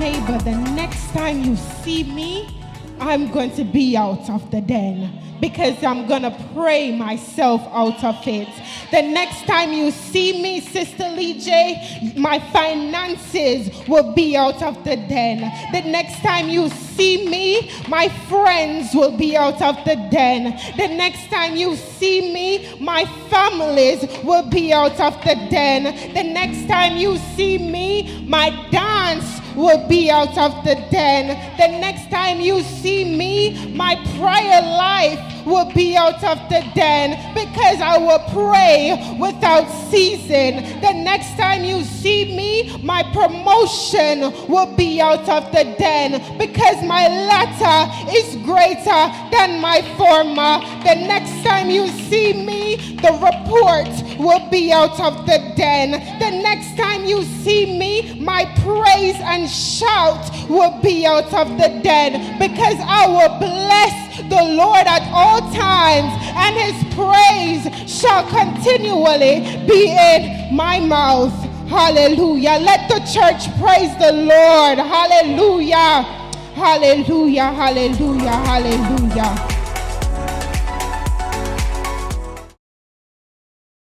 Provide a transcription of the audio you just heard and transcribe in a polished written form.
neighbor, the next time you see me, I'm going to be out of the den because I'm going to pray myself out of it. The next time you see me, Sister Lee J, my finances will be out of the den. The next time you see me, my friends will be out of the den. The next time you see me, my families will be out of the den. The next time you see me, my dance will be out of the den. The next time you see me, my prayer life will be out of the den because I will pray without ceasing. The next time you see me, my promotion will be out of the den because my latter is greater than my former. The next time you see me, the report will be out of the den. The next time you see me, my praise and shout will be out of the den because I will bless the Lord at all times, and his praise shall continually be in my mouth. Hallelujah. Let the church praise the Lord. Hallelujah. Hallelujah. Hallelujah. Hallelujah.